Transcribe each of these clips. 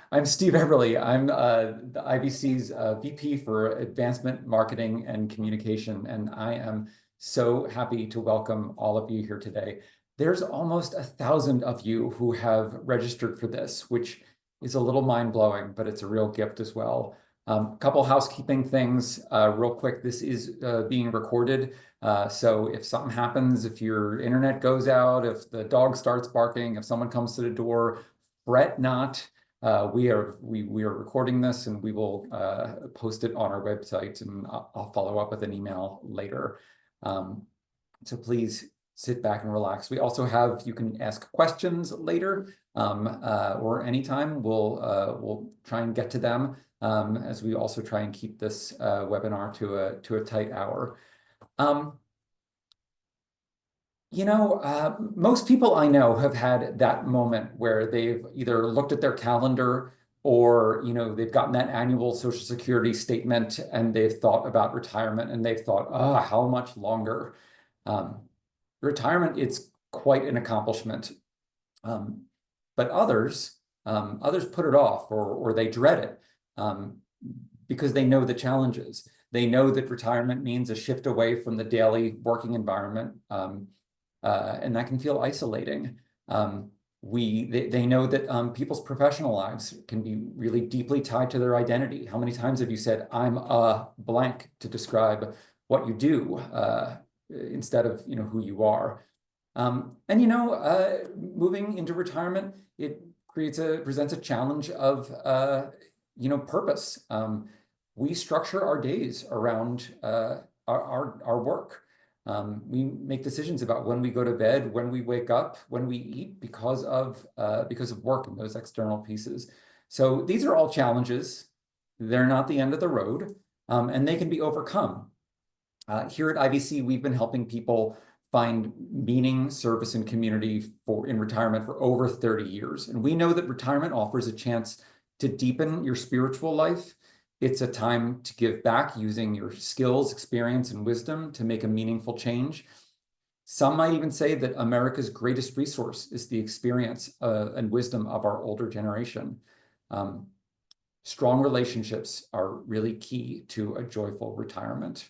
I'm Steve Eberly. I'm the IVC's VP for Advancement, Marketing, and Communication, and I am so happy to welcome all of you here today. There's almost 1,000 of you who have registered for this, which is a little mind-blowing, but it's a real gift as well. Couple housekeeping things real quick. This is being recorded. So if something happens, if your internet goes out, if the dog starts barking, if someone comes to the door, fret not. We are recording this, and we will post it on our website, and I'll follow up with an email later. So please sit back and relax. We also have, you can ask questions later or anytime. We'll try and get to them as we also try and keep this webinar to a tight hour. Most people I know have had that moment where they've either looked at their calendar or, they've gotten that annual Social Security statement and they've thought about retirement and they've thought, how much longer? Retirement, it's quite an accomplishment. But others put it off or they dread it because they know the challenges. They know that retirement means a shift away from the daily working environment. And that can feel isolating. They know that people's professional lives can be really deeply tied to their identity. How many times have you said, I'm a blank, to describe what you do instead of who you are? Moving into retirement, it presents a challenge of purpose. We structure our days around our work. We make decisions about when we go to bed, when we wake up, when we eat, because of work and those external pieces. So these are all challenges. They're not the end of the road, and they can be overcome. Here at IVC, we've been helping people find meaning, service, and community in retirement for over 30 years. And we know that retirement offers a chance to deepen your spiritual life. It's a time to give back using your skills, experience, and wisdom to make a meaningful change. Some might even say that America's greatest resource is the experience and wisdom of our older generation. Strong relationships are really key to a joyful retirement.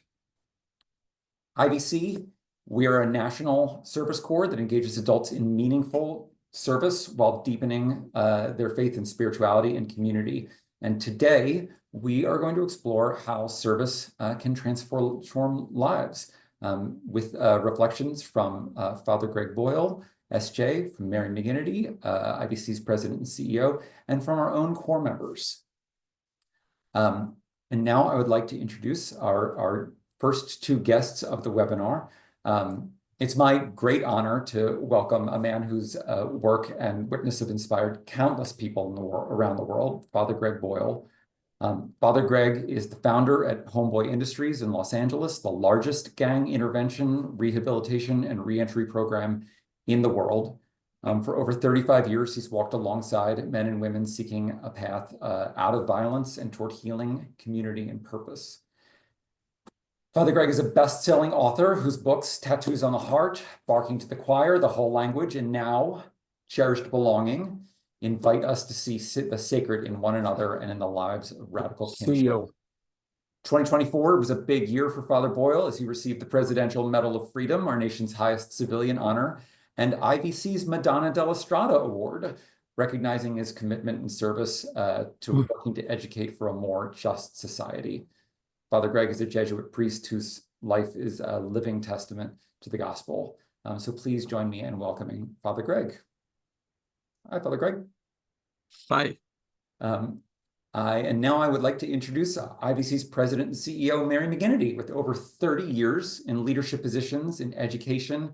IVC, we are a national service corps that engages adults in meaningful service while deepening their faith and spirituality and community. And today, we are going to explore how service can transform lives with reflections from Father Greg Boyle, SJ, from Mary McGinnity, IVC's president and CEO, and from our own corps members. And now I would like to introduce our first two guests of the webinar. It's my great honor to welcome a man whose work and witness have inspired countless people around the world, Father Greg Boyle. Father Greg is the founder at Homeboy Industries in Los Angeles, the largest gang intervention, rehabilitation, and reentry program in the world. For over 35 years, he's walked alongside men and women seeking a path out of violence and toward healing, community, and purpose. Father Greg is a best-selling author whose books, Tattoos on the Heart, Barking to the Choir, The Whole Language, and now Cherished Belonging, invite us to see the sacred in one another and in the lives of radical kinship. 2024 was a big year for Father Boyle as he received the Presidential Medal of Freedom, our nation's highest civilian honor, and IVC's Madonna della Strada Award, recognizing his commitment and service to working to educate for a more just society. Father Greg is a Jesuit priest whose life is a living testament to the gospel. So please join me in welcoming Father Greg. Hi, Father Greg. Hi. And now I would like to introduce IVC's president and CEO, Mary McGinnity, with over 30 years in leadership positions in education,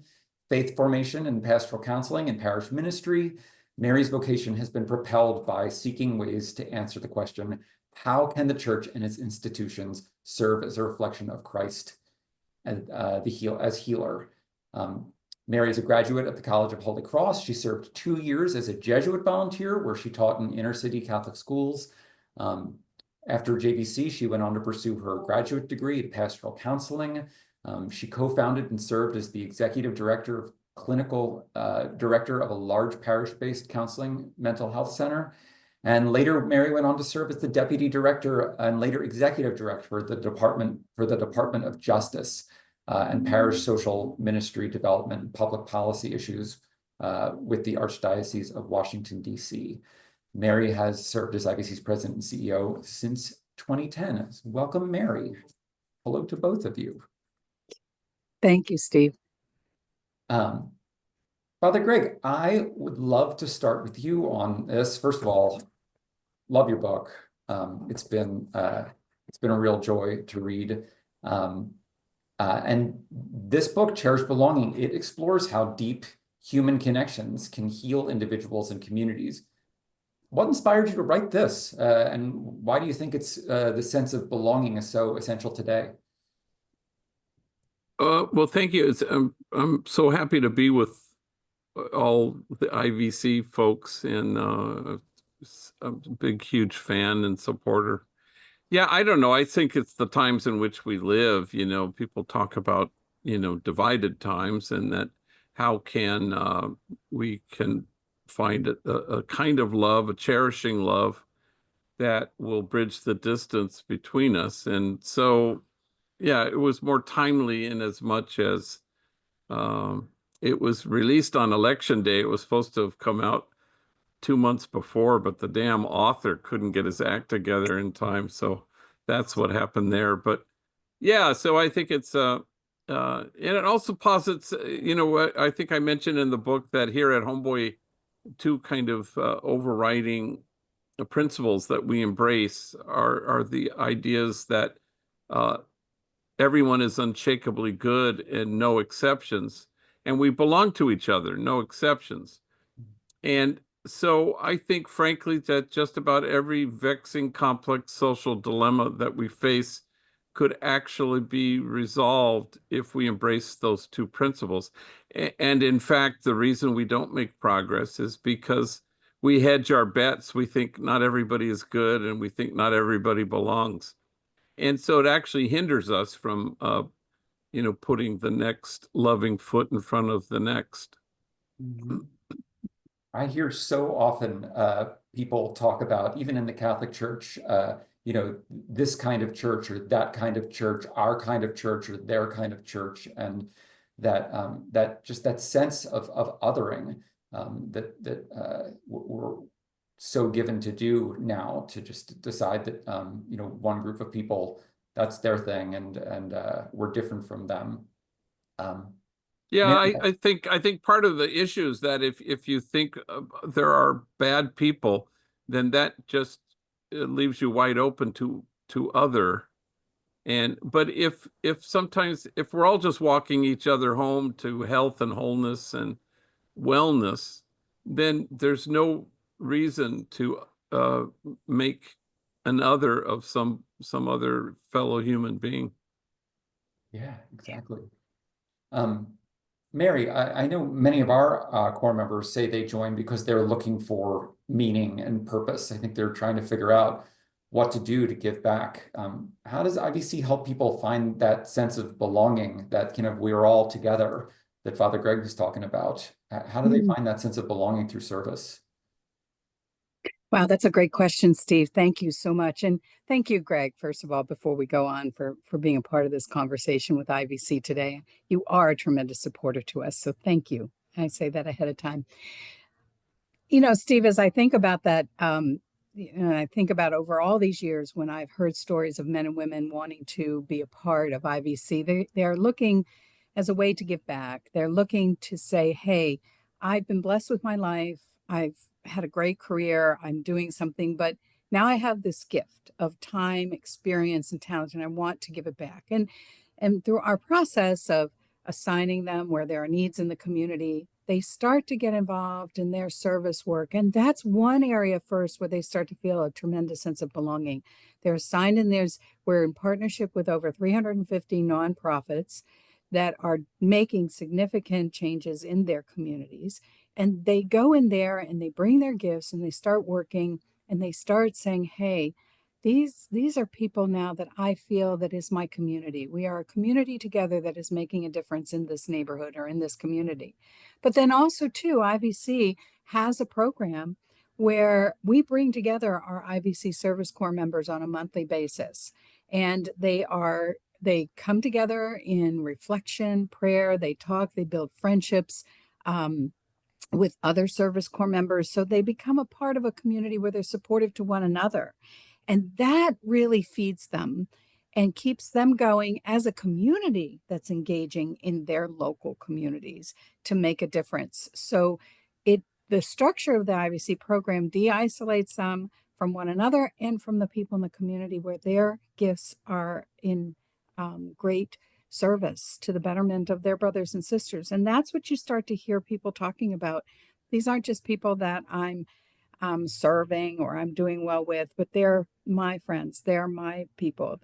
faith formation, and pastoral counseling and parish ministry. Mary's vocation has been propelled by seeking ways to answer the question, how can the church and its institutions serve as a reflection of Christ as healer? Mary is a graduate of the College of Holy Cross. She served 2 years as a Jesuit volunteer where she taught in inner city Catholic schools. After JVC, she went on to pursue her graduate degree in pastoral counseling. She co-founded and served as the executive director of clinical director of a large parish-based counseling mental health center. And later, Mary went on to serve as the deputy director and later executive director for the Department of Justice and parish social ministry development and public policy issues with the Archdiocese of Washington, D.C. Mary has served as IVC's president and CEO since 2010. Welcome, Mary. Hello to both of you. Thank you, Steve. Father Greg, I would love to start with you on this. First of all, love your book. It's been a real joy to read. And this book, Cherished Belonging, it explores how deep human connections can heal individuals and communities. What inspired you to write this? And why do you think it's the sense of belonging is so essential today? Well, thank you. I'm so happy to be with all the IVC folks, and I'm a big, huge fan and supporter. Yeah, I don't know. I think it's the times in which we live. People talk about, divided times, and that how can we can find a kind of love, a cherishing love that will bridge the distance between us. And so, yeah, it was more timely in as much as it was released on election day. It was supposed to have come out 2 months before, but the damn author couldn't get his act together in time. So that's what happened there. But yeah, so I think it's and it also posits, I think I mentioned in the book that here at Homeboy, two kind of overriding principles that we embrace are the ideas that everyone is unshakably good and no exceptions, and we belong to each other, no exceptions. And so I think, frankly, that just about every vexing, complex social dilemma that we face could actually be resolved if we embrace those two principles. And in fact, the reason we don't make progress is because we hedge our bets. We think not everybody is good, and we think not everybody belongs. And so it actually hinders us from, putting the next loving foot in front of the next. Mm-hmm. I hear so often people talk about, even in the Catholic Church, this kind of church or that kind of church, our kind of church or their kind of church, and that just that sense of othering that we're so given to do now, to just decide that one group of people, that's their thing, and we're different from them. Yeah, I think part of the issue is that if you think there are bad people, then that just leaves you wide open to other. But if sometimes if we're all just walking each other home to health and wholeness and wellness, then there's no reason to make an other of some other fellow human being. Yeah, exactly. Mary, I know many of our core members say they join because they're looking for meaning and purpose. I think they're trying to figure out what to do to give back. How does IVC help people find that sense of belonging, that kind of we're all together that Father Greg was talking about? How do they find that sense of belonging through service? Wow, that's a great question, Steve. Thank you so much. And thank you, Greg, first of all, before we go on, for being a part of this conversation with IVC today. You are a tremendous supporter to us, so thank you. I say that ahead of time. Steve, as I think about that, I think about over all these years when I've heard stories of men and women wanting to be a part of IVC, they're looking as a way to give back. They're looking to say, hey, I've been blessed with my life. I've had a great career. I'm doing something, but now I have this gift of time, experience, and talent, and I want to give it back. And through our process of assigning them where there are needs in the community, they start to get involved in their service work. And that's one area first where they start to feel a tremendous sense of belonging. They're assigned, and we're in partnership with over 350 nonprofits that are making significant changes in their communities. And they go in there and they bring their gifts and they start working and they start saying, hey, these are people now that I feel that is my community. We are a community together that is making a difference in this neighborhood or in this community. But then also too, IVC has a program where we bring together our IVC Service Corps members on a monthly basis. And they come together in reflection, prayer, they talk, they build friendships with other Service Corps members. So they become a part of a community where they're supportive to one another. And that really feeds them and keeps them going as a community that's engaging in their local communities to make a difference. So the structure of the IVC program de-isolates them from one another and from the people in the community where their gifts are in great service to the betterment of their brothers and sisters. And that's what you start to hear people talking about. These aren't just people that I'm serving or I'm doing well with, but they're my friends, they're my people,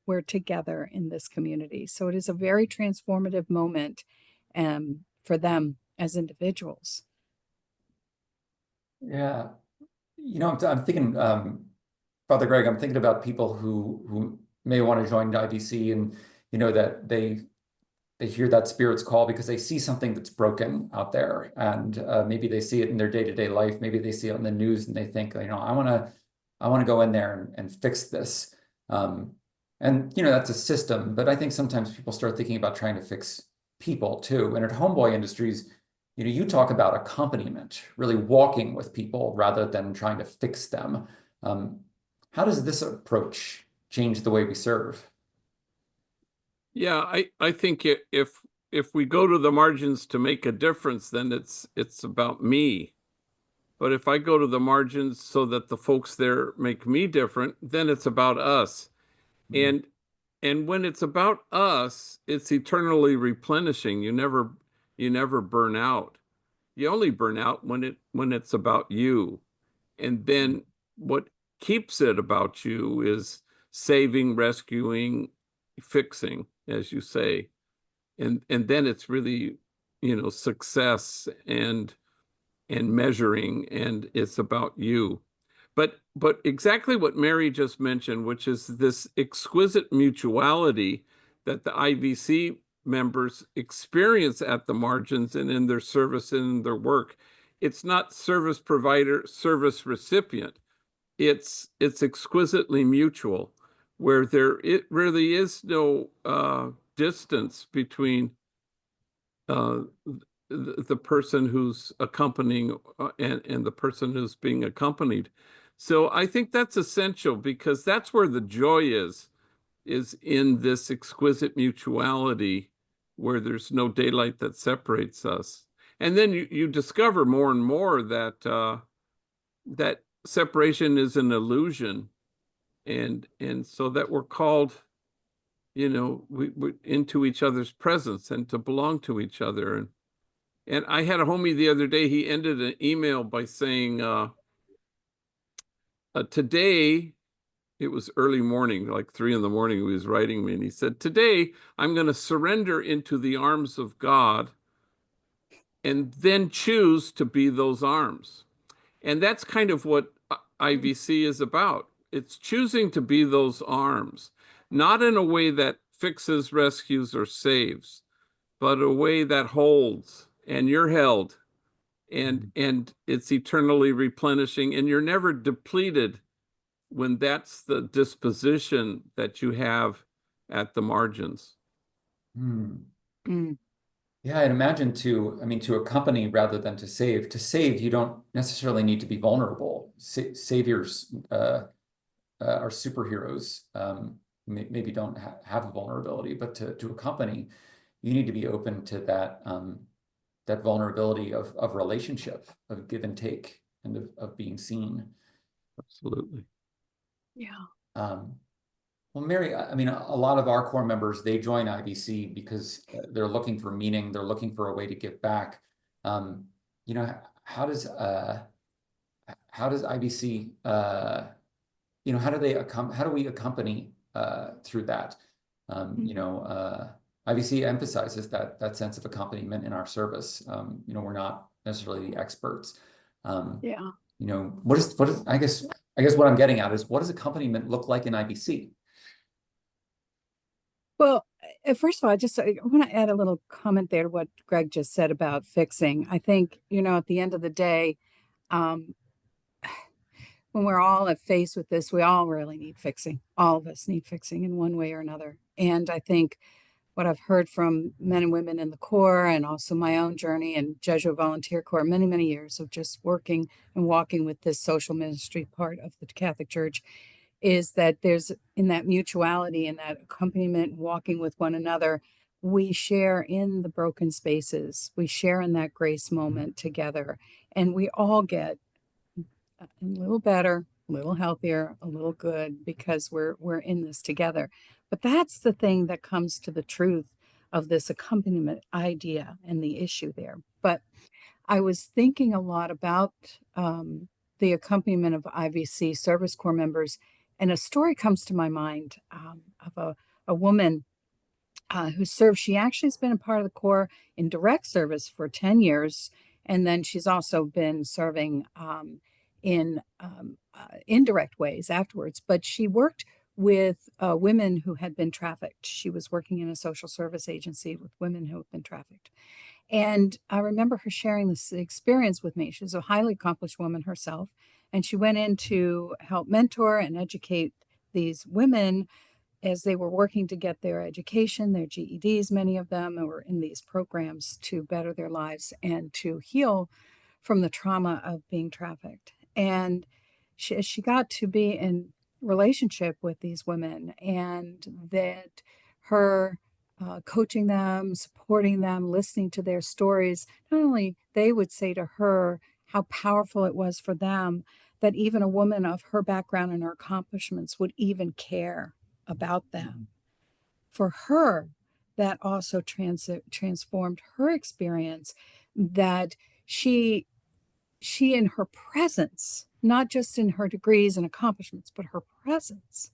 we're together in this community. So it is a very transformative moment for them as individuals. Yeah. I'm thinking, Father Greg, I'm thinking about people who may want to join IVC, and that they hear that Spirit's call because they see something that's broken out there, and maybe they see it in their day-to-day life. Maybe they see it on the news and they think, I want to go in there and fix this. And that's a system, but I think sometimes people start thinking about trying to fix people too. And at Homeboy Industries, you talk about accompaniment, really walking with people rather than trying to fix them. How does this approach change the way we serve? Yeah, I think if we go to the margins to make a difference, then it's about me. But if I go to the margins so that the folks there make me different, then it's about us. And when it's about us, it's eternally replenishing. You never burn out. You only burn out when it's about you. And then what keeps it about you is saving, rescuing, fixing, as you say. And then it's really, success and measuring, and it's about you. But exactly what Mary just mentioned, which is this exquisite mutuality that the IVC members experience at the margins and in their service and in their work. It's not service provider, service recipient. It's exquisitely mutual, where it really is no distance between the person who's accompanying and the person who's being accompanied. So I think that's essential, because that's where the joy is in this exquisite mutuality where there's no daylight that separates us. And then you discover more and more that that separation is an illusion, and so that we're called, we into each other's presence and to belong to each other. And I had a homie the other day, he ended an email by saying, today, it was early morning, like 3 a.m, he was writing me, and he said, today, I'm going to surrender into the arms of God and then choose to be those arms. And that's kind of what IVC is about. It's choosing to be those arms, not in a way that fixes, rescues, or saves, but a way that holds, and you're held, and it's eternally replenishing, and you're never depleted when that's the disposition that you have at the margins. Yeah, I'd imagine to accompany rather than to save. To save, you don't necessarily need to be vulnerable. Saviors are superheroes. Maybe don't have a vulnerability, but to accompany, you need to be open to that vulnerability of relationship, of give and take, and of being seen. Absolutely. Yeah. Well, Mary, a lot of our core members, they join IVC because they're looking for meaning. They're looking for a way to give back. How does IVC, how do we accompany through that? IVC emphasizes that sense of accompaniment in our service. We're not necessarily the experts. Yeah. What is I guess what I'm getting at is, what does accompaniment look like in IVC? Well, first of all, I want to add a little comment there to what Greg just said about fixing. I think, at the end of the day, when we're all faced with this, we all really need fixing. All of us need fixing in one way or another. And I think what I've heard from men and women in the Corps, and also my own journey in Jesuit Volunteer Corps, many, many years of just working and walking with this social ministry part of the Catholic Church, is that there's, in that mutuality and that accompaniment, walking with one another, we share in the broken spaces. We share in that grace moment together, and we all get a little better, a little healthier, a little good, because we're in this together. But that's the thing that comes to the truth of this accompaniment idea and the issue there. But I was thinking a lot about the accompaniment of IVC Service Corps members, and a story comes to my mind of a woman who served. She actually has been a part of the Corps in direct service for 10 years, and then she's also been serving in indirect ways afterwards. But she worked with women who had been trafficked. She was working in a social service agency with women who have been trafficked. And I remember her sharing this experience with me. She was a highly accomplished woman herself, and she went in to help mentor and educate these women as they were working to get their education, their GEDs. Many of them were in these programs to better their lives and to heal from the trauma of being trafficked. And she got to be in relationship with these women, and that her coaching them, supporting them, listening to their stories, not only they would say to her how powerful it was for them, that even a woman of her background and her accomplishments would even care about them. For her, that also transformed her experience, that she in her presence, not just in her degrees and accomplishments, but her presence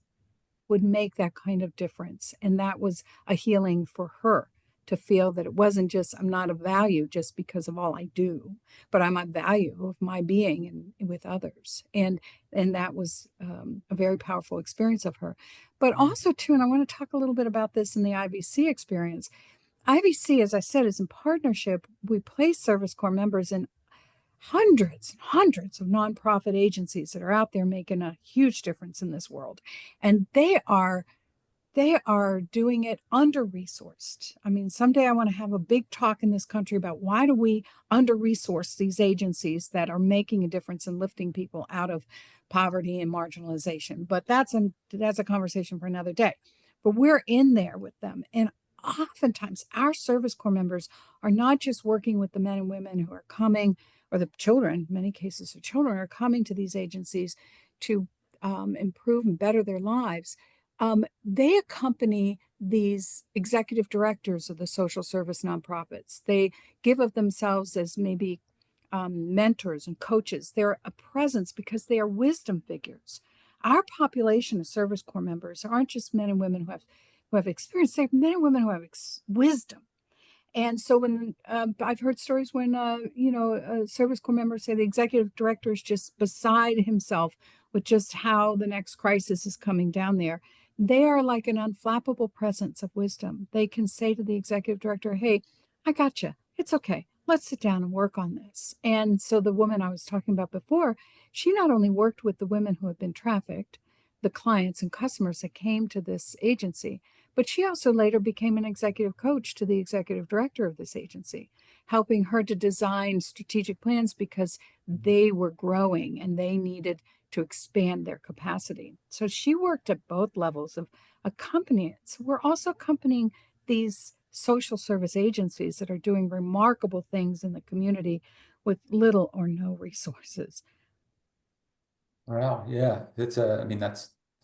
would make that kind of difference. And that was a healing for her, to feel that it wasn't just, I'm not of value just because of all I do, but I'm of value of my being and with others. And that was a very powerful experience of her. But also too, and I want to talk a little bit about this in the IVC experience. IVC, as I said, is in partnership. We place Service Corps members in hundreds and hundreds of nonprofit agencies that are out there making a huge difference in this world. And they are doing it under-resourced. I mean, someday I want to have a big talk in this country about why do we under-resource these agencies that are making a difference and lifting people out of poverty and marginalization. But that's a conversation for another day. But we're in there with them. And oftentimes our Service Corps members are not just working with the men and women who are coming, or the children, in many cases the children are coming to these agencies to improve and better their lives. They accompany these executive directors of the social service nonprofits. They give of themselves as maybe mentors and coaches. They're a presence because they are wisdom figures. Our population of Service Corps members aren't just men and women who have experience. They're men and women who have wisdom. And so when I've heard stories when, Service Corps members say the executive director is just beside himself with just how the next crisis is coming down there. They are like an unflappable presence of wisdom. They can say to the executive director, hey, I got you. It's okay. Let's sit down and work on this. And so the woman I was talking about before, she not only worked with the women who have been trafficked, the clients and customers that came to this agency, but she also later became an executive coach to the executive director of this agency, helping her to design strategic plans because they were growing and they needed to expand their capacity. So she worked at both levels of accompaniment. So we're also accompanying these social service agencies that are doing remarkable things in the community with little or no resources. Wow, yeah, it's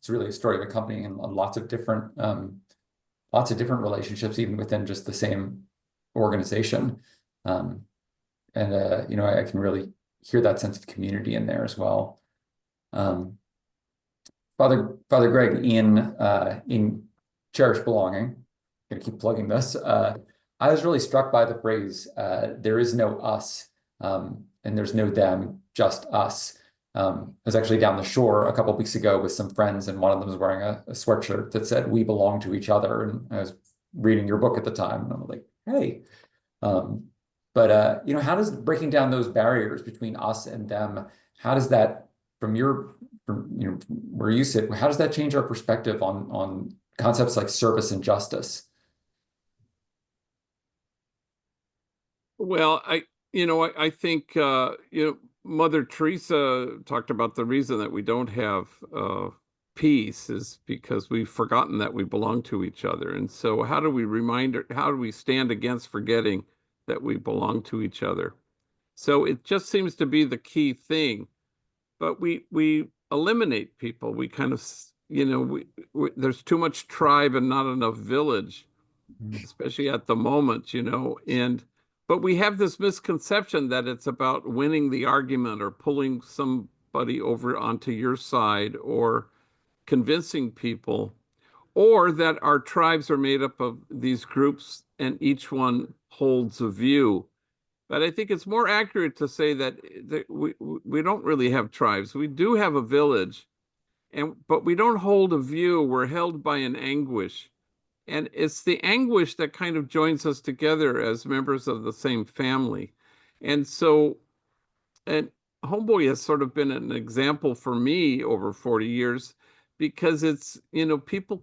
really a story of accompanying lots of different relationships, even within just the same organization. I can really hear that sense of community in there as well. Father Greg, in Cherish Belonging, I'm gonna keep plugging this. I was really struck by the phrase, there is no us, and there's no them, just us. I was actually down the shore a couple of weeks ago with some friends, and one of them was wearing a sweatshirt that said, we belong to each other. And I was reading your book at the time, and I'm like, hey. How does breaking down those barriers between us and them, how does that, from your from where you sit, how does that change our perspective on concepts like service and justice? Well, I think, Mother Teresa talked about the reason that we don't have peace is because we've forgotten that we belong to each other. And so how do we stand against forgetting that we belong to each other? So it just seems to be the key thing. But we eliminate people. We kind of, there's too much tribe and not enough village, especially at the moment, but we have this misconception that it's about winning the argument or pulling somebody over onto your side or convincing people, or that our tribes are made up of these groups and each one holds a view. But I think it's more accurate to say that we don't really have tribes. We do have a village, but we don't hold a view. We're held by an anguish. And it's the anguish that kind of joins us together as members of the same family. And so, and Homeboy has sort of been an example for me over 40 years because it's, people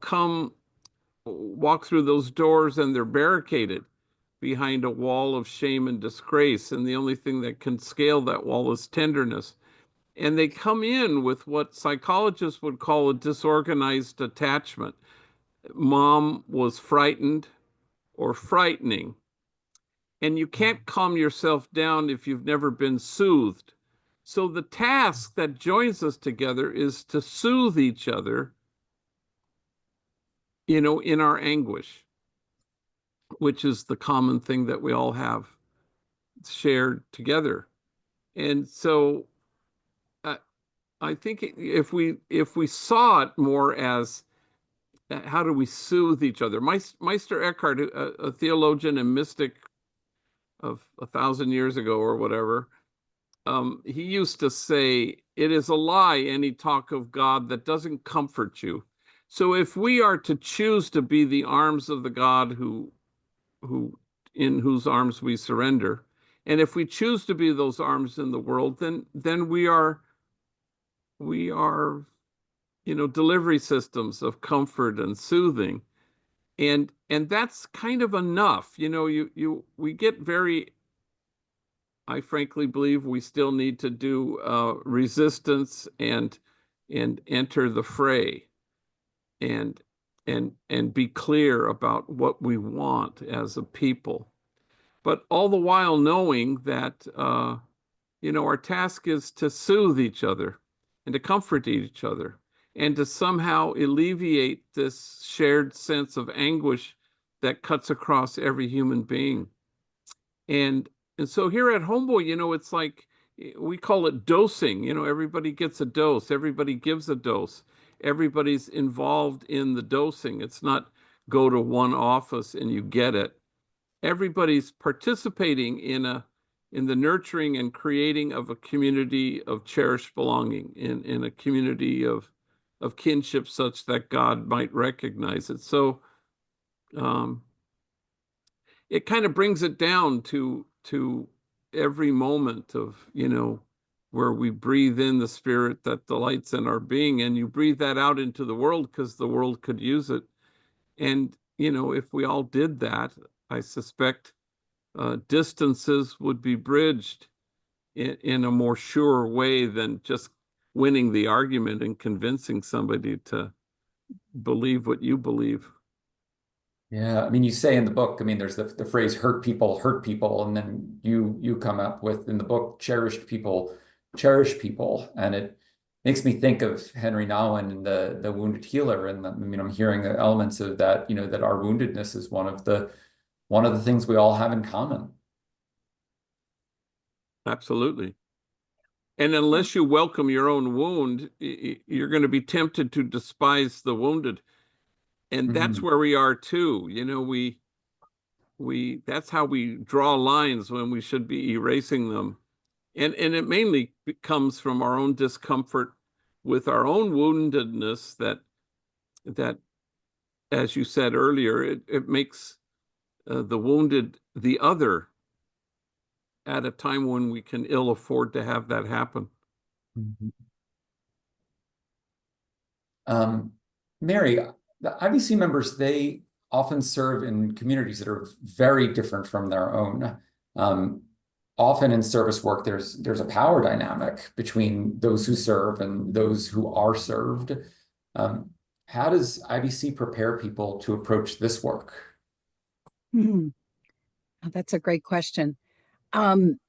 walk through those doors and they're barricaded behind a wall of shame and disgrace. And the only thing that can scale that wall is tenderness. And they come in with what psychologists would call a disorganized attachment. Mom was frightened or frightening. And you can't calm yourself down if you've never been soothed. So the task that joins us together is to soothe each other, in our anguish, which is the common thing that we all have shared together. And so I think if we saw it more as how do we soothe each other? Meister Eckhart, a theologian and mystic of 1,000 years ago or whatever, he used to say, "It is a lie, any talk of God that doesn't comfort you." So if we are to choose to be the arms of the God who in whose arms we surrender, and if we choose to be those arms in the world, then we are delivery systems of comfort and soothing. And that's kind of enough. We get very, I frankly believe we still need to do resistance and enter the fray and be clear about what we want as a people. But all the while knowing that our task is to soothe each other and to comfort each other and to somehow alleviate this shared sense of anguish that cuts across every human being. And so here at Homeboy, it's like we call it dosing. Everybody gets a dose, everybody gives a dose, everybody's involved in the dosing. It's not go to one office and you get it. Everybody's participating in the nurturing and creating of a community of cherished belonging, in a community of kinship such that God might recognize it. So it kind of brings it down to every moment of, where we breathe in the spirit that delights in our being, and you breathe that out into the world because the world could use it. And, if we all did that, I suspect distances would be bridged in a more sure way than just winning the argument and convincing somebody to believe what you believe. Yeah, I mean, you say in the book, I mean, there's the phrase hurt people, and then you come up with in the book, cherished people, cherish people. And it makes me think of Henry Nouwen and the wounded healer. And I mean, I'm hearing elements of that, that our woundedness is one of the things we all have in common. Absolutely. And unless you welcome your own wound, you're going to be tempted to despise the wounded. And that's where we are too. That's how we draw lines when we should be erasing them. And it mainly comes from our own discomfort with our own woundedness that, as you said earlier, it makes the wounded the other at a time when we can ill afford to have that happen. Mary, the IVC members, they often serve in communities that are very different from their own. Often in service work, there's a power dynamic between those who serve and those who are served. How does IVC prepare people to approach this work? Oh, that's a great question. Um,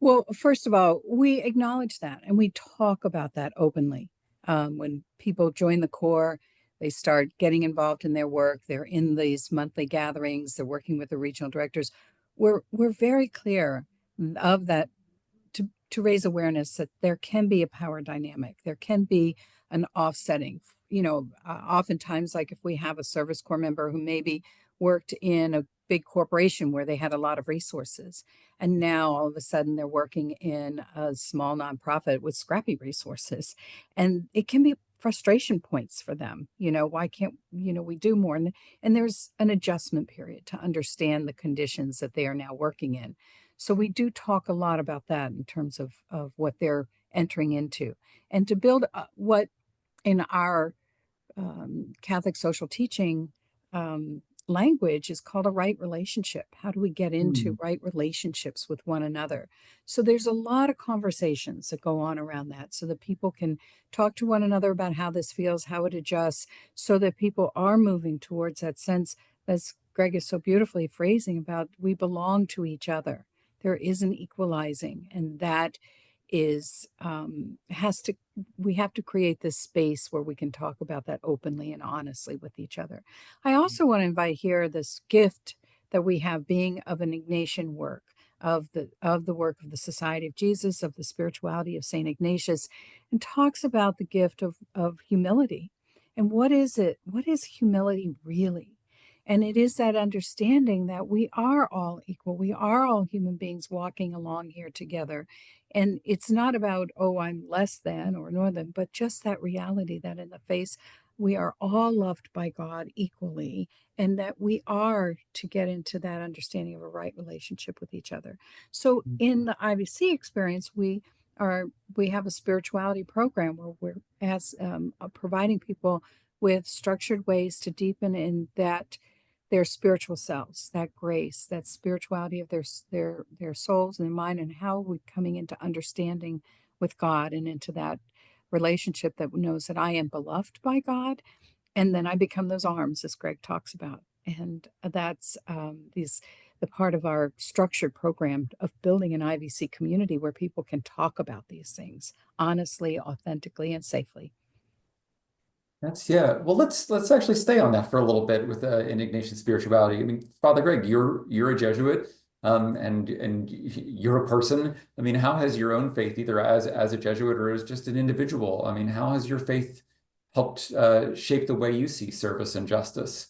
Well, first of all, we acknowledge that and we talk about that openly. When people join the Corps, they start getting involved in their work. They're in these monthly gatherings. They're working with the regional directors. We're very clear of that to raise awareness that there can be a power dynamic. There can be an offsetting. Oftentimes, like if we have a service corps member who maybe worked in a big corporation where they had a lot of resources, and now all of a sudden they're working in a small nonprofit with scrappy resources, and it can be frustration points for them. Why can't we do more? And there's an adjustment period to understand the conditions that they are now working in. So we do talk a lot about that in terms of what they're entering into, and to build what in our Catholic social teaching language is called a right relationship. How do we get into right relationships with one another? So there's a lot of conversations that go on around that so that people can talk to one another about how this feels, how it adjusts, so that people are moving towards that sense, as Greg is so beautifully phrasing about, we belong to each other. There is an equalizing, and that is we have to create this space where we can talk about that openly and honestly with each other. I also want to invite here this gift that we have being of an Ignatian work, of the work of the Society of Jesus, of the spirituality of Saint Ignatius, and talks about the gift of humility. And what is it? What is humility really? And it is that understanding that we are all equal. We are all human beings walking along here together. And it's not about, oh, I'm less than or more than, but just that reality that in the face, we are all loved by God equally, and that we are to get into that understanding of a right relationship with each other. So in the IVC experience, we have a spirituality program where we're providing people with structured ways to deepen in their spiritual selves, that grace, that spirituality of their souls and their mind, and how we're coming into understanding with God and into that relationship that knows that I am beloved by God, and then I become those arms, as Greg talks about. And that's the part of our structured program of building an IVC community where people can talk about these things honestly, authentically, and safely. Yeah. Well, let's actually stay on that for a little bit with in Ignatian spirituality. I mean, Father Greg, you're a Jesuit, and you're a person. I mean, how has your own faith, either as a Jesuit or as just an individual, I mean, how has your faith helped shape the way you see service and justice?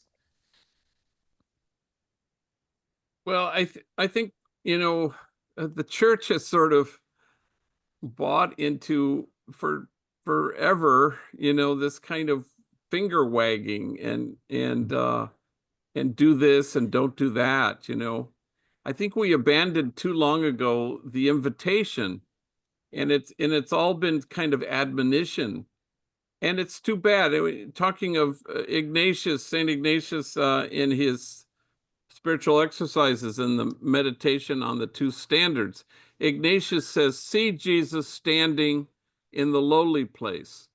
Well, I think, the church has sort of bought into forever, this kind of finger wagging and do this and don't do that. I think we abandoned too long ago the invitation, and it's all been kind of admonition, and it's too bad. Talking of Ignatius, Saint Ignatius, in his spiritual exercises and the meditation on the two standards, Ignatius says, see Jesus standing in the lowly place.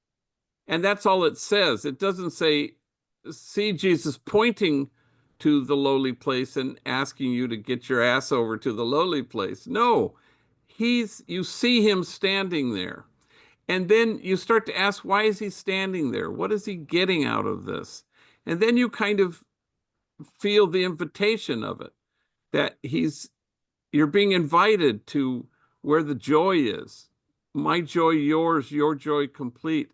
And that's all it says. It doesn't say, see Jesus pointing to the lowly place and asking you to get your ass over to the lowly place. No, you see him standing there. And then you start to ask, why is he standing there? What is he getting out of this? And then you kind of feel the invitation of it, that you're being invited to where the joy is. My joy, yours, your joy complete.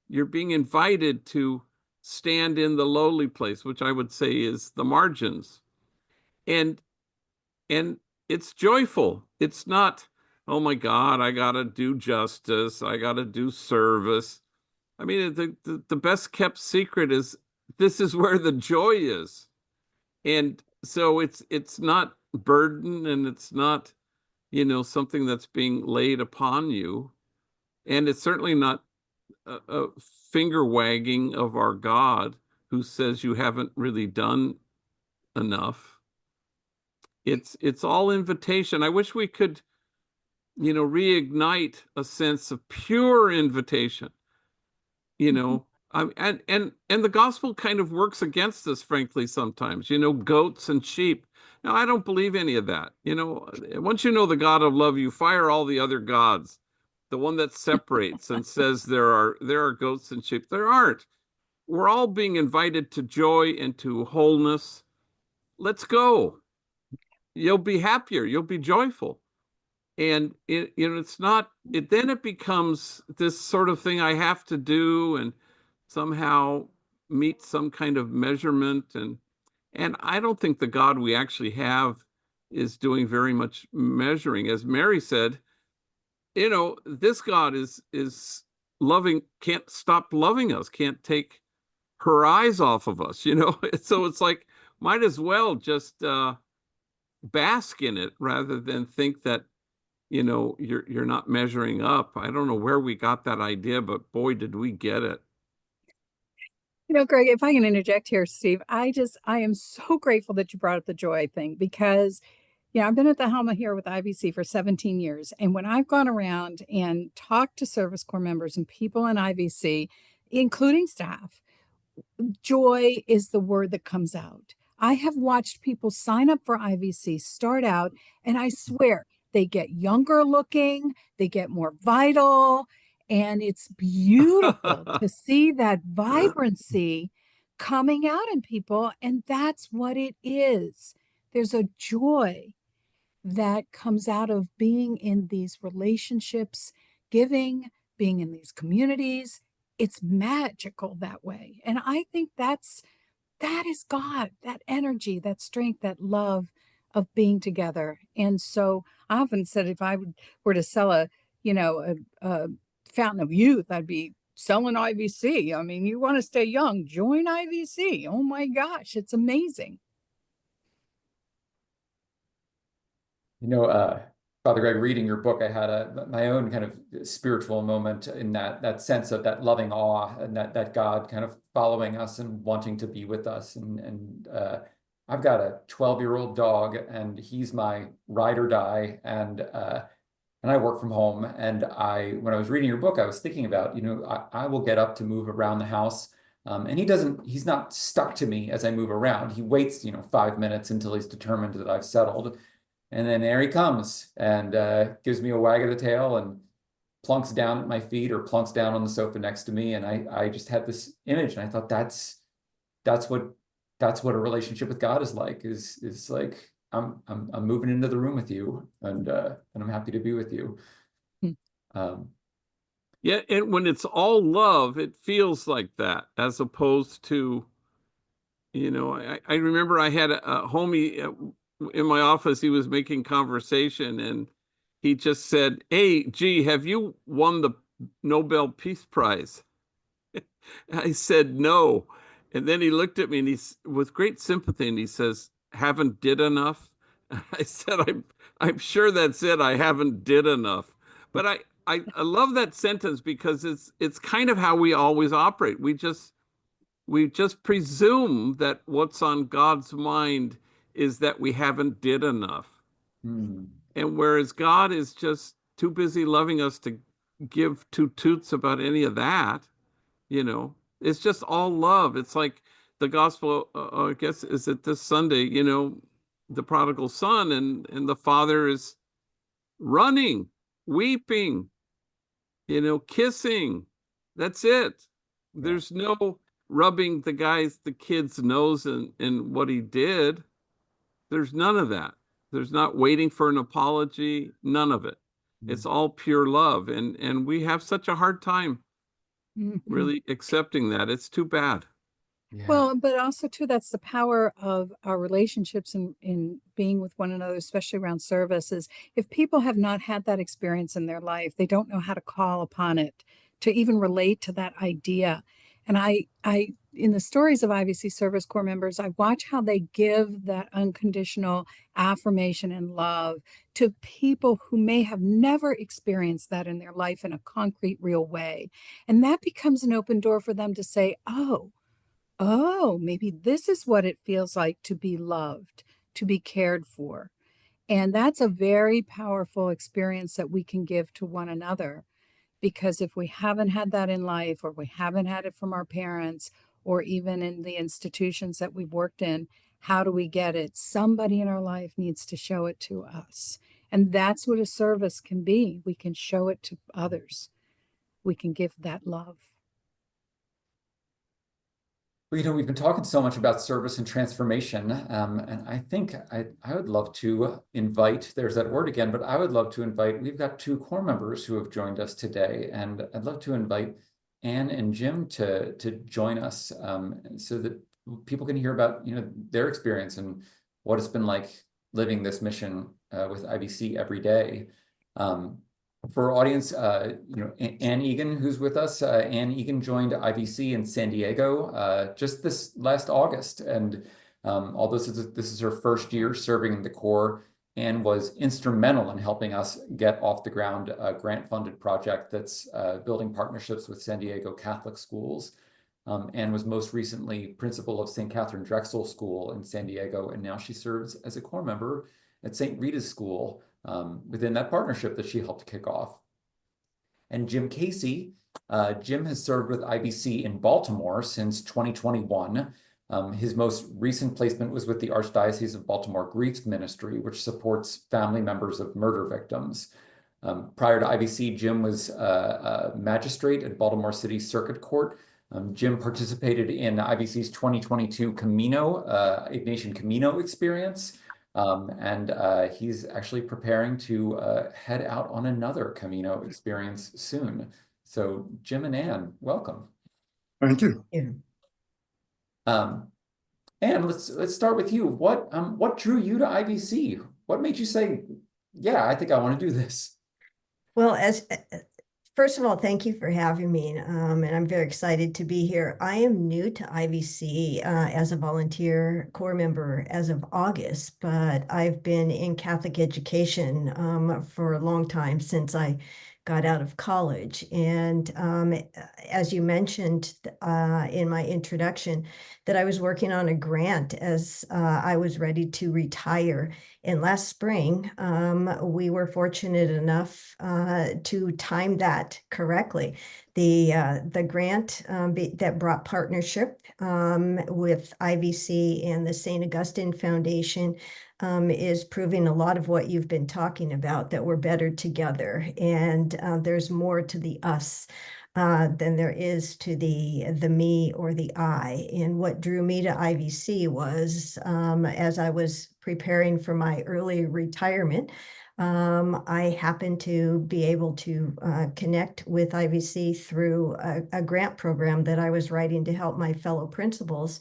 You're being invited to stand in the lowly place, which I would say is the margins. And it's joyful. It's not, oh my God, I gotta do justice, I gotta do service. I mean, the best kept secret is this is where the joy is. And so it's not burden, and it's not, something that's being laid upon you. And it's certainly not a finger wagging of our God who says you haven't really done enough. It's all invitation. I wish we could, reignite a sense of pure invitation. And the gospel kind of works against us, frankly, sometimes. Goats and sheep. Now, I don't believe any of that. Once you know the God of love, you fire all the other gods. The one that separates and says there are goats and sheep. There aren't. We're all being invited to joy and to wholeness. Let's go. You'll be happier. You'll be joyful. And it's not. Then it becomes this sort of thing I have to do and somehow meet some kind of measurement. And I don't think the God we actually have is doing very much measuring. As Mary said, this God is loving, can't stop loving us, can't take her eyes off of us, So it's like, might as well just bask in it rather than think that, you're not measuring up. I don't know where we got that idea, but boy, did we get it. Greg, if I can interject here, Steve, I am so grateful that you brought up the joy thing because, I've been at the helm here with IVC for 17 years. And when I've gone around and talked to Service Corps members and people in IVC, including staff, joy is the word that comes out. I have watched people sign up for IVC, start out, and I swear they get younger looking, they get more vital, and it's beautiful to see that vibrancy coming out in people. And that's what it is. There's a joy that comes out of being in these relationships, giving, being in these communities. It's magical that way. And I think that is God, that energy, that strength, that love of being together. And so I often said if I were to sell a fountain of youth, I'd be selling IVC. I mean, you want to stay young, join IVC. Oh my gosh, it's amazing. Father Greg, reading your book, I had my own kind of spiritual moment in that sense of that loving awe and that God kind of following us and wanting to be with us. And I've got a 12-year-old dog, and he's my ride or die. And I work from home. And when I was reading your book, I was thinking about, I will get up to move around the house. And he's not stuck to me as I move around. He waits, 5 minutes until he's determined that I've settled. And then there he comes and gives me a wag of the tail and plunks down at my feet or plunks down on the sofa next to me. And I just had this image, and I thought that's what a relationship with God is like. Is like I'm moving into the room with you, and I'm happy to be with you. Yeah, and when it's all love, it feels like that, as opposed to, I remember I had a homie in my office. He was making conversation, and he just said, "Hey, gee, have you won the Nobel Peace Prize?" I said, "No." And then he looked at me, and he's with great sympathy, and he says, "Haven't did enough?" I said, I'm sure that's it. I haven't did enough. But I love that sentence because it's kind of how we always operate. We just presume that what's on God's mind is that we haven't did enough. And whereas God is just too busy loving us to give two toots about any of that, it's just all love. It's like the gospel, I guess, is it this Sunday, the prodigal son, and the father is running, weeping, kissing. That's it. There's no rubbing the kid's nose in what he did. There's none of that. There's not waiting for an apology, none of it. It's all pure love. And we have such a hard time really accepting that. It's too bad. Yeah. Well, but also too, that's the power of our relationships in being with one another, especially around services. If people have not had that experience in their life, they don't know how to call upon it, to even relate to that idea. And in the stories of IVC Service Corps members, I watch how they give that unconditional affirmation and love to people who may have never experienced that in their life in a concrete, real way. And that becomes an open door for them to say, oh, maybe this is what it feels like to be loved, to be cared for. And that's a very powerful experience that we can give to one another. Because if we haven't had that in life, or we haven't had it from our parents, or even in the institutions that we've worked in, how do we get it? Somebody in our life needs to show it to us. And that's what a service can be. We can show it to others. We can give that love. Well, we've been talking so much about service and transformation, and I think I would love to invite, there's that word again, but I would love to invite, we've got 2 Corps members who have joined us today, and I'd love to invite Anne and Jim to join us so that people can hear about, their experience and what it's been like living this mission with IVC every day. For our audience, Anne Egan, who's with us, Anne Egan joined IVC in San Diego just this last August. And although this is her first year serving in the Corps, Anne was instrumental in helping us get off the ground a grant-funded project that's building partnerships with San Diego Catholic schools. Anne was most recently principal of St. Catherine Drexel School in San Diego, and now she serves as a Corps member at St. Rita's School within that partnership that she helped kick off. And Jim Casey, Jim has served with IVC in Baltimore since 2021. His most recent placement was with the Archdiocese of Baltimore Grief Ministry, which supports family members of murder victims. Prior to IVC, Jim was a magistrate at Baltimore City Circuit Court. Jim participated in IVC's 2022 Camino, Ignatian Camino experience. And he's actually preparing to head out on another Camino experience soon. So Jim and Anne, welcome. Thank you. Anne, let's start with you. What drew you to IVC? What made you say, yeah, I think I want to do this? Well, first of all, thank you for having me, and I'm very excited to be here. I am new to IVC as a volunteer Corps member as of August, but I've been in Catholic education for a long time, since I got out of college. And as you mentioned in my introduction, that I was working on a grant as I was ready to retire. And last spring, we were fortunate enough to time that correctly. The grant that brought partnership with IVC and the St. Augustine Foundation is proving a lot of what you've been talking about, that we're better together. And there's more to the us than there is to the me or the I. And what drew me to IVC was, as I was preparing for my early retirement, I happened to be able to connect with IVC through a grant program that I was writing to help my fellow principals.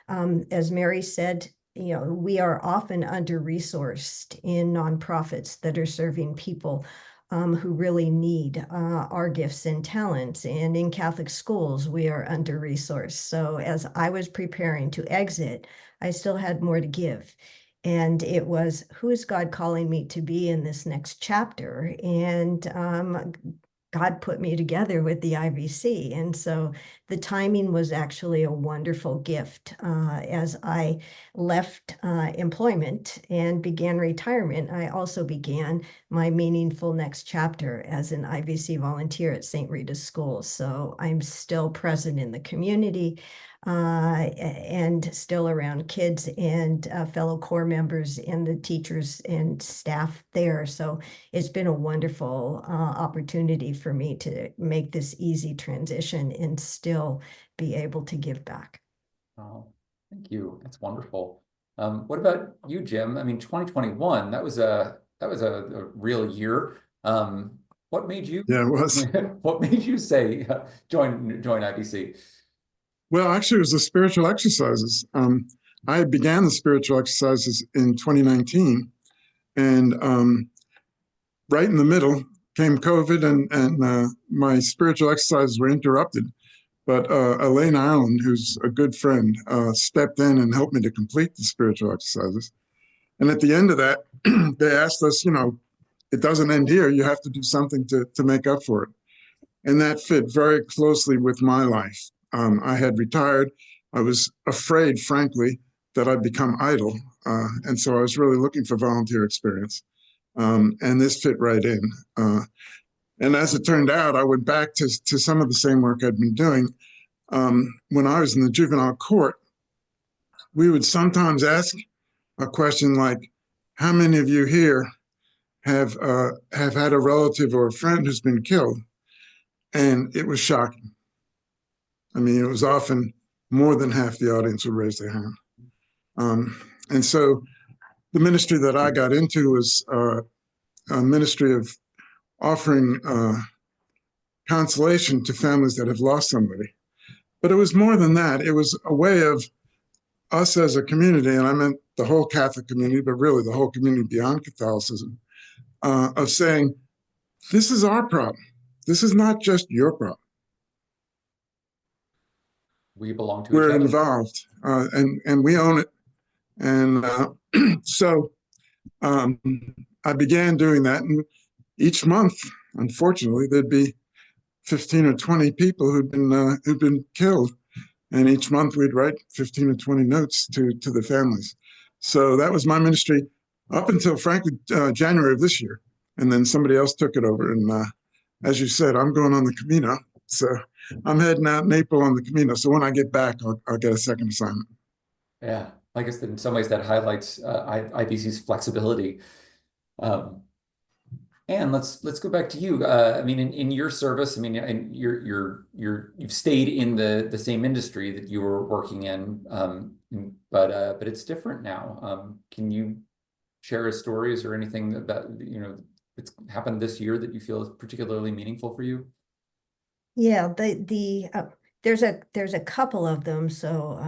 As Mary said, we are often under-resourced in nonprofits that are serving people who really need our gifts and talents. And in Catholic schools, we are under-resourced. So as I was preparing to exit, I still had more to give. And it was, who is God calling me to be in this next chapter? And God put me together with the IVC. And so the timing was actually a wonderful gift. As I left employment and began retirement, I also began my meaningful next chapter as an IVC volunteer at St. Rita's School. So I'm still present in the community and still around kids and fellow Corps members and the teachers and staff there. So it's been a wonderful opportunity for me to make this easy transition and still be able to give back. Oh, thank you. That's wonderful. What about you, Jim? I mean, 2021, that was a real year. What made you? Yeah, it was. What made you say join IVC? Well, actually, it was the spiritual exercises. I began the spiritual exercises in 2019, and right in the middle came COVID, and my spiritual exercises were interrupted. But Elaine Ireland, who's a good friend, stepped in and helped me to complete the spiritual exercises. And at the end of that, they asked us, it doesn't end here. You have to do something to make up for it. And that fit very closely with my life. I had retired. I was afraid, frankly, that I'd become idle. And so I was really looking for volunteer experience. And this fit right in. And as it turned out, I went back to some of the same work I'd been doing. When I was in the juvenile court, we would sometimes ask a question like, how many of you here have had a relative or a friend who's been killed? And it was shocking. I mean, it was often more than half the audience would raise their hand. And so the ministry that I got into was a ministry of offering consolation to families that have lost somebody. But it was more than that. It was a way of us as a community, and I meant the whole Catholic community, but really the whole community beyond Catholicism, of saying, this is our problem. This is not just your problem. We belong to each We're other. involved, and we own it. And so I began doing that. And each month, unfortunately, there'd be 15 or 20 people who'd been killed. And each month we'd write 15 or 20 notes to the families. So that was my ministry up until, frankly, January of this year. And then somebody else took it over. And as you said, I'm going on the Camino. So I'm heading out in April on the Camino. So when I get back, I'll get a second assignment. Yeah, I guess in some ways that highlights IVC's flexibility. And let's go back to you. I mean, in your service, I mean, and you've stayed in the same industry that you were working in, but it's different now. Can you share a stories or anything about that's happened this year that you feel is particularly meaningful for you? Yeah, there's a couple of them, so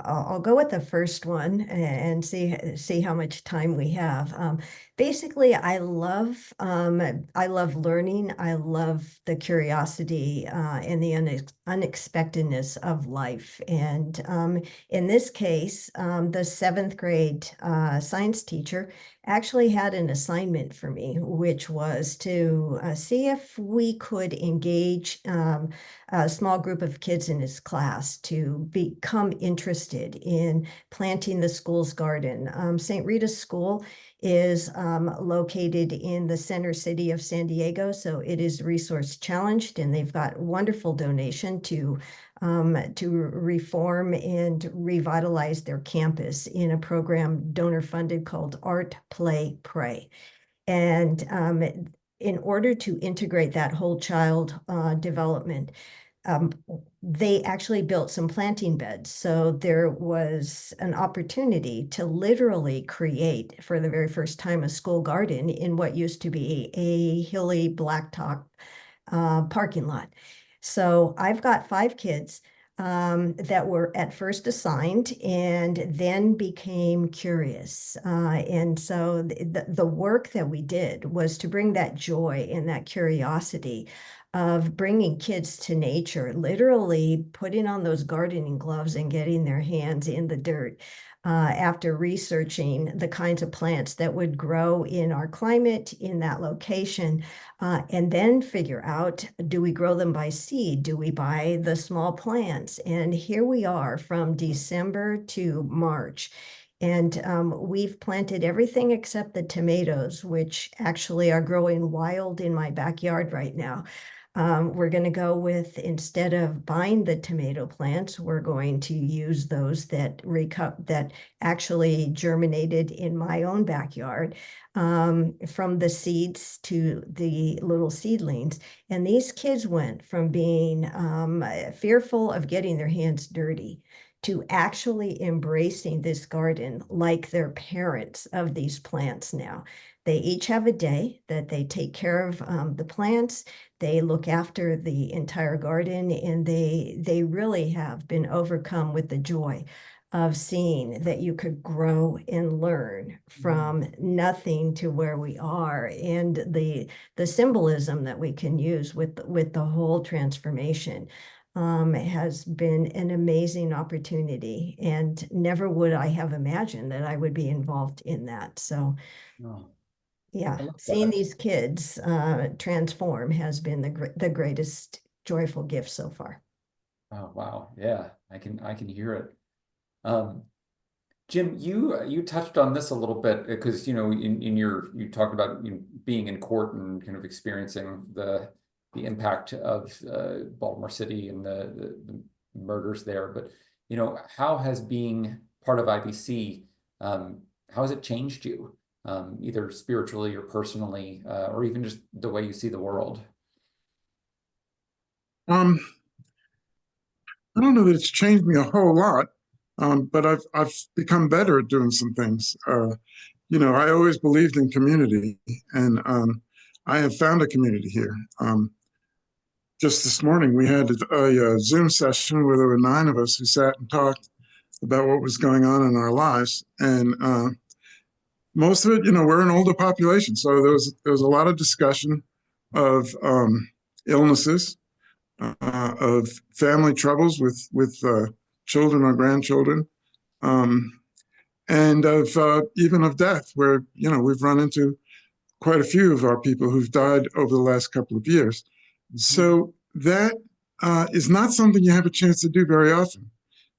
I'll go with the first one and see how much time we have. Basically, I love learning. I love the curiosity and the unexpectedness of life. And in this case, the 7th grade science teacher actually had an assignment for me, which was to see if we could engage a small group of kids in his class to become interested in planting the school's garden. St. Rita's School is located in the center city of San Diego, so it is resource challenged, and they've got wonderful donation to reform and revitalize their campus in a program donor funded called Art, Play, Pray. And in order to integrate that whole child development, they actually built some planting beds. So there was an opportunity to literally create, for the very first time, a school garden in what used to be a hilly blacktop parking lot. So I've got 5 kids that were at first assigned and then became curious. And so the work that we did was to bring that joy and that curiosity of bringing kids to nature, literally putting on those gardening gloves and getting their hands in the dirt. After researching the kinds of plants that would grow in our climate in that location, and then figure out, do we grow them by seed? Do we buy the small plants? And here we are from December to March. And we've planted everything except the tomatoes, which actually are growing wild in my backyard right now. We're going to go with, instead of buying the tomato plants, we're going to use those that actually germinated in my own backyard, from the seeds to the little seedlings. And these kids went from being fearful of getting their hands dirty to actually embracing this garden like they're parents of these plants now. They each have a day that they take care of the plants. They look after the entire garden, and they really have been overcome with the joy of seeing that you could grow and learn from nothing to where we are, and the symbolism that we can use with the whole transformation. has been an amazing opportunity, and never would I have imagined that I would be involved in that. So Oh, yeah, I love seeing that. these kids transform has been the greatest joyful gift so far. Oh, wow. Yeah, I can hear it. Um, Jim, you touched on this a little bit because in your you talked about being in court and kind of experiencing the impact of Baltimore City and the murders there. But how has being part of IBC how has it changed you, either spiritually or personally, or even just the way you see the world? Um, I don't know that it's changed me a whole lot, but I've become better at doing some things. I always believed in community, and I have found a community here. Just this morning, we had a Zoom session where there were 9 of us who sat and talked about what was going on in our lives, and most of it, we're an older population, so there was a lot of discussion of illnesses, of family troubles with children or grandchildren, um, and of even of death, where we've run into quite a few of our people who've died over the last couple of years. So that is not something you have a chance to do very often,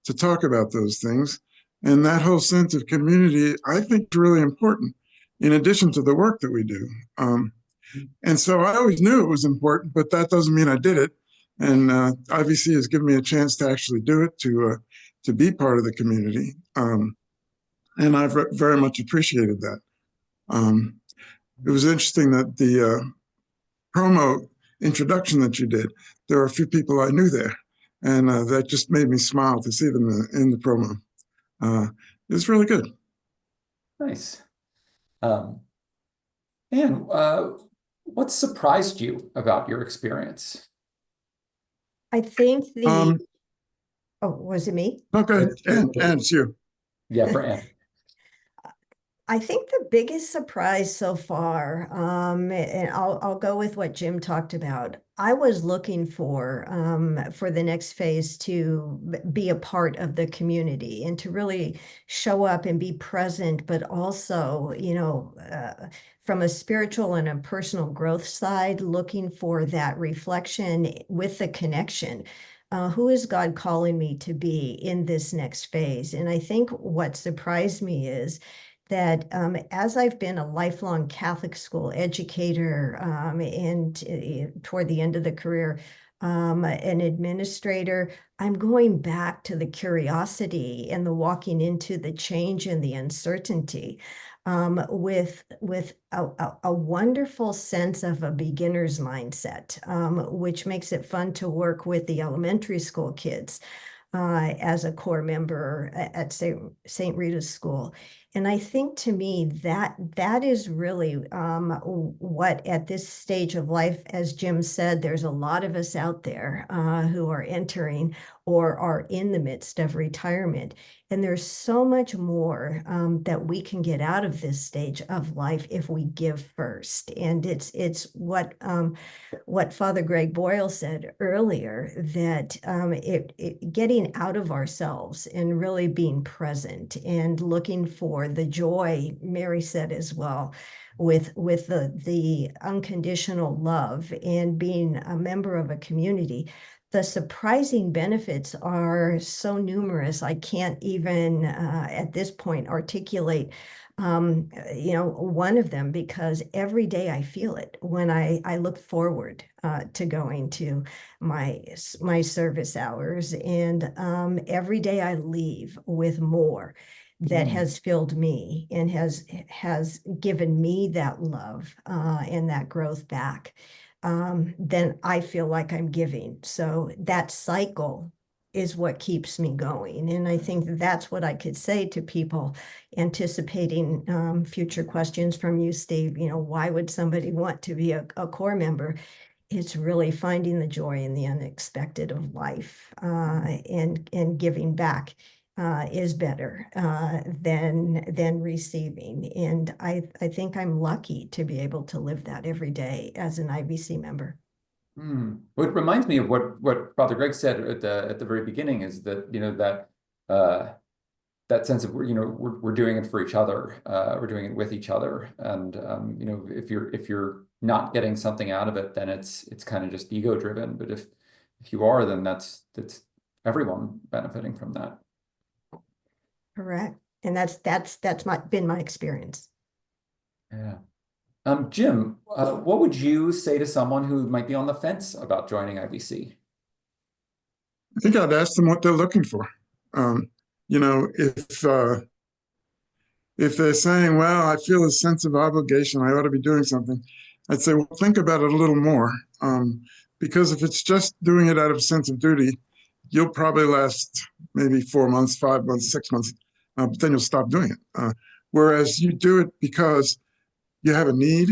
to talk about those things. And that whole sense of community, I think, is really important in addition to the work that we do. And so I always knew it was important, but that doesn't mean I did it. And IVC has given me a chance to actually do it, to be part of the community. And I've very much appreciated that. It was interesting that the promo introduction that you did, there were a few people I knew there, and that just made me smile to see them in the promo. It was really good. Nice. Um, and what surprised you about your experience? I think Um, oh, was it me? okay, and it's you. Yeah, for Anne. I think the biggest surprise so far, and I'll go with what Jim talked about. I was looking for the next phase to be a part of the community and to really show up and be present, but also, from a spiritual and a personal growth side, looking for that reflection with the connection. Who is God calling me to be in this next phase? And I think what surprised me is that as I've been a lifelong Catholic school educator, and toward the end of the career, an administrator, I'm going back to the curiosity and the walking into the change and the uncertainty, with a wonderful sense of a beginner's mindset, which makes it fun to work with the elementary school kids as a core member at St. Rita's School. And I think, to me, that is really what, at this stage of life, as Jim said, there's a lot of us out there who are entering or are in the midst of retirement. And there's so much more that we can get out of this stage of life if we give first. And it's what Father Greg Boyle said earlier, that getting out of ourselves and really being present and looking for the joy, Mary said as well, with the unconditional love and being a member of a community. The surprising benefits are so numerous, I can't even at this point articulate one of them, because every day I feel it when I look forward to going to my service hours, and every day I leave with more that has filled me and has given me that love and that growth back. Then I feel like I'm giving. So that cycle is what keeps me going. And I think that's what I could say to people, anticipating future questions from you, Steve. Why would somebody want to be a core member? It's really finding the joy in the unexpected of life, and giving back is better than receiving. And I think I'm lucky to be able to live that every day as an IVC member. Well, it reminds me of what Father Greg said at the very beginning, is that, that sense of, we're doing it for each other, we're doing it with each other, and if you're not getting something out of it, then it's kind of just ego driven. But if you are, then that's everyone benefiting from that. Correct. And that's been my experience. Yeah. Jim, what would you say to someone who might be on the fence about joining IVC? I think I'd ask them what they're looking for. If they're saying, well, I feel a sense of obligation, I ought to be doing something, I'd say, well, think about it a little more. Because if it's just doing it out of a sense of duty, you'll probably last maybe 4 months, 5 months, 6 months, but then you'll stop doing it. Whereas you do it because you have a need,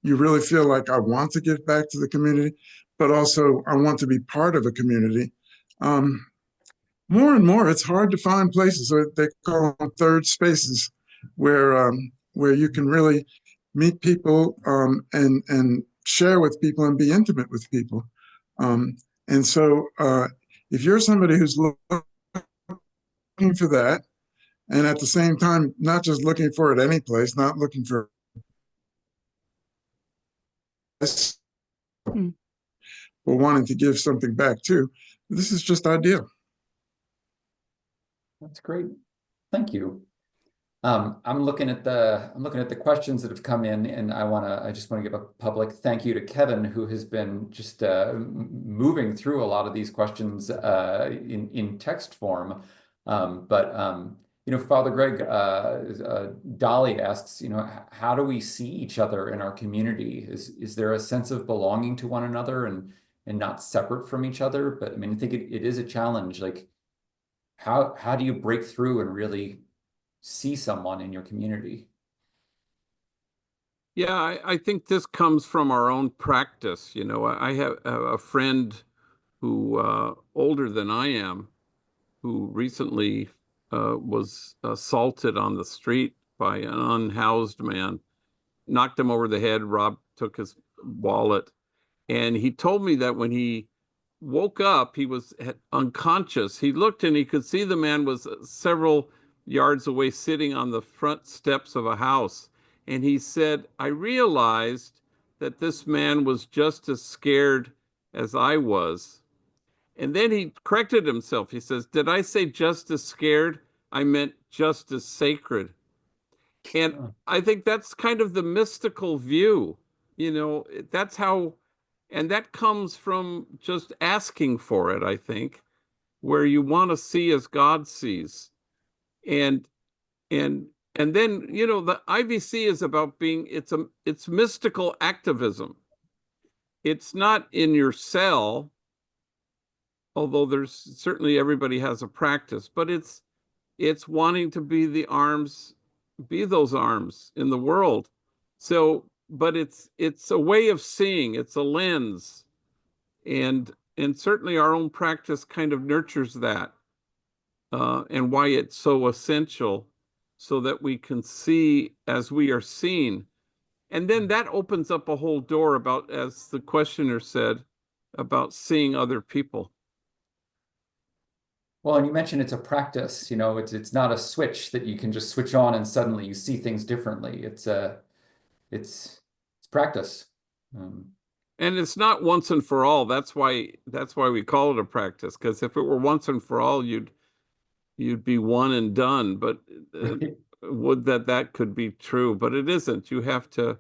you really feel like, I want to give back to the community, but also I want to be part of a community. More and more, it's hard to find places, so they call them third spaces, where you can really meet people and share with people and be intimate with people. And so if you're somebody who's looking for that, and at the same time, not just looking for it any place, not looking for or wanting to give something back too, this is just ideal. That's great. Thank you. I'm looking at the questions that have come in, and I just want to give a public thank you to Kevin, who has been just moving through a lot of these questions in text form. Father Greg, Dolly asks, how do we see each other in our community? Is there a sense of belonging to one another and not separate from each other? But I mean, I think it is a challenge. Like, how do you break through and really see someone in your community? Yeah, I think this comes from our own practice. I have a friend who, older than I am, who recently was assaulted on the street by an unhoused man, knocked him over the head, took his wallet. And he told me that when he woke up, he was unconscious. He looked and he could see the man was several yards away, sitting on the front steps of a house. And he said, I realized that this man was just as scared as I was. And then he corrected himself. He says, did I say just as scared? I meant just as sacred. And I think that's kind of the mystical view. That's how, and that comes from just asking for it, I think, where you want to see as God sees. And then, the IVC is about it's mystical activism. It's not in your cell, although there's certainly, everybody has a practice, but it's wanting to be those arms in the world. So, but it's a way of seeing, it's a lens. And certainly our own practice kind of nurtures that, and why it's so essential, so that we can see as we are seen. And then that opens up a whole door about, as the questioner said, about seeing other people. Well, and you mentioned it's a practice, it's not a switch that you can just switch on and suddenly you see things differently. It's practice. And it's not once and for all. That's why we call it a practice, because if it were once and for all, you'd be one and done. But would that could be true, but it isn't. You have to.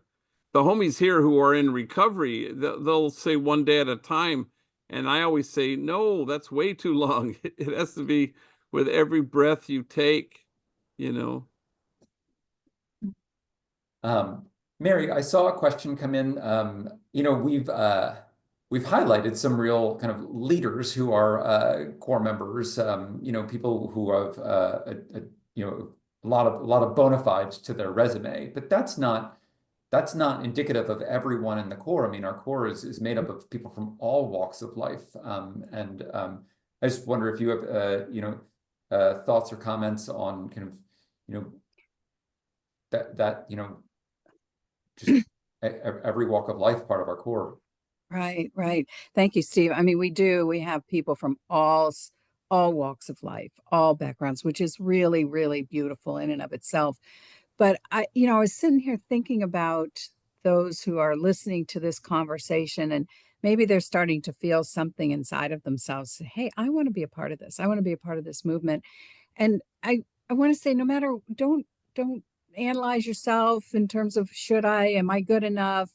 The homies here who are in recovery, they'll say one day at a time, and I always say, no, that's way too long. It has to be with every breath you take. Mary, I saw a question come in. We've highlighted some real kind of leaders who are core members. People who have a lot of bona fides to their resume, but that's not indicative of everyone in the core. I mean, our core is made up of people from all walks of life, and I just wonder if you have thoughts or comments on kind of that just every walk of life part of our core. Right, right. Thank you, Steve. I mean, we have people from all walks of life, all backgrounds, which is really, really beautiful in and of itself. But I was sitting here thinking about those who are listening to this conversation, and maybe they're starting to feel something inside of themselves. Hey, I want to be a part of this. I want to be a part of this movement. And I want to say, no matter, don't analyze yourself in terms of am I good enough?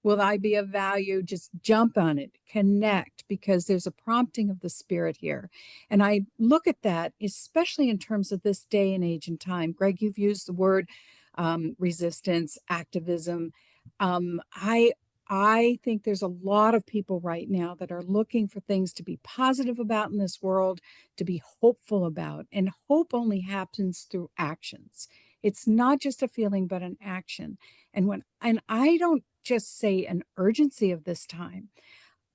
Will I be of value? Just jump on it, connect, because there's a prompting of the spirit here. And I look at that, especially in terms of this day and age and time. Greg, you've used the word resistance, activism. I think there's a lot of people right now that are looking for things to be positive about in this world, to be hopeful about. And hope only happens through actions. It's not just a feeling, but an action. And I don't just say an urgency of this time,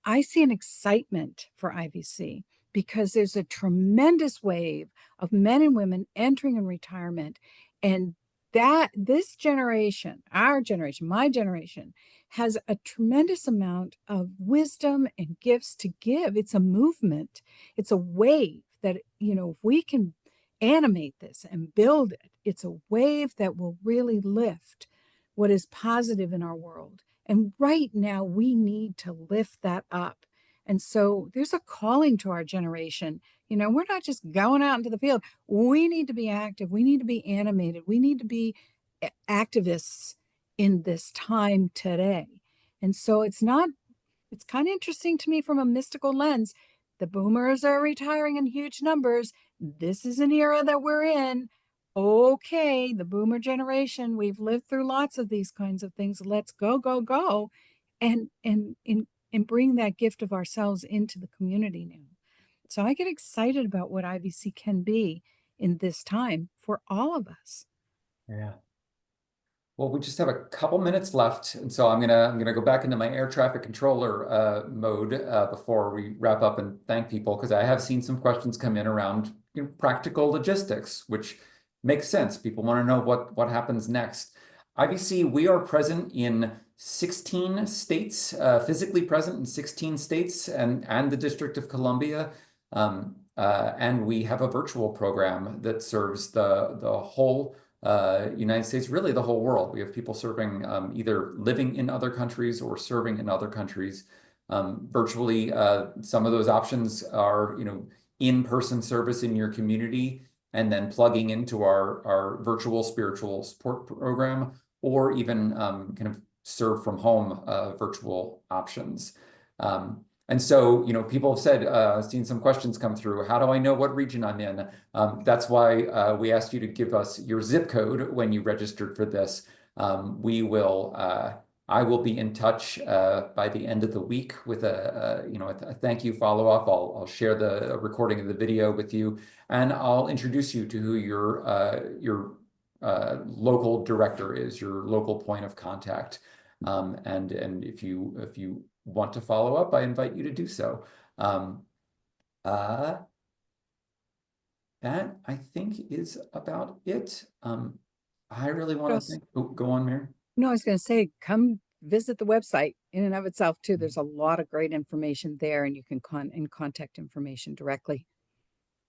I see an excitement for IVC because there's a tremendous wave of men and women entering in retirement. And that this generation, our generation, my generation, has a tremendous amount of wisdom and gifts to give. It's a movement, it's a wave that, if we can animate this and build it, it's a wave that will really lift what is positive in our world. And right now, we need to lift that up. And so there's a calling to our generation. We're not just going out into the field. We need to be active. We need to be animated. We need to be activists in this time today. And so it's kind of interesting to me from a mystical lens. The boomers are retiring in huge numbers. This is an era that we're in. Okay, the boomer generation, we've lived through lots of these kinds of things. Let's go, go, go, and bring that gift of ourselves into the community now. So I get excited about what IVC can be in this time for all of us. Yeah. Well, we just have a couple minutes left, and so I'm gonna go back into my air traffic controller mode before we wrap up and thank people, because I have seen some questions come in around practical logistics, which makes sense. People want to know what happens next. IVC, we are present in 16 states, physically present in 16 states and the District of Columbia. And we have a virtual program that serves the whole United States, really the whole world. We have people serving either living in other countries or serving in other countries. Virtually, some of those options are, in-person service in your community, and then plugging into our virtual spiritual support program, or even kind of serve from home virtual options. And so, people have said, seen some questions come through. How do I know what region I'm in? That's why we asked you to give us your zip code when you registered for this. I will be in touch by the end of the week with a thank you follow-up. I'll share the recording of the video with you, and I'll introduce you to who your local director is, your local point of contact. And if you want to follow up, I invite you to do so. That I think is about it. I really want to thank. Oh, go on, Mary. No, I was going to say, come visit the website in and of itself too. There's a lot of great information there, and you can contact information directly.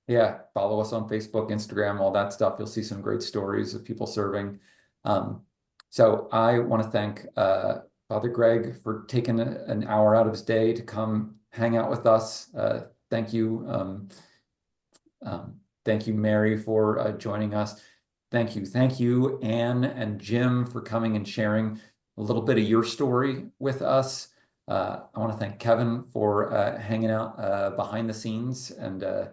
Yeah, follow us on Facebook, Instagram, all that stuff. You'll see some great stories of people serving. So I want to thank Father Greg for taking an hour out of his day to come hang out with us. Thank you. Thank you, Mary, for joining us. Thank you, Anne and Jim, for coming and sharing a little bit of your story with us. I want to thank Kevin for hanging out behind the scenes and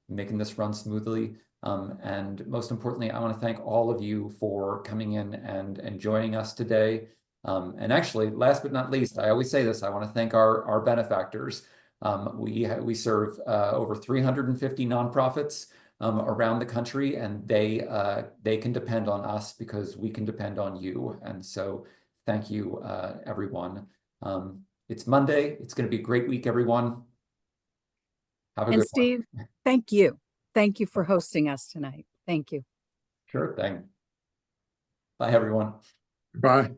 making this run smoothly. And most importantly, I want to thank all of you for coming in and joining us today. And actually, last but not least, I always say this, I want to thank our benefactors. We serve over 350 nonprofits around the country, and they can depend on us because we can depend on you. And so thank you, everyone. It's Monday. It's going to be a great week, everyone. Have a good one. Steve, thank you. Thank you for hosting us tonight. Thank you. Sure thing. Bye, everyone. Bye.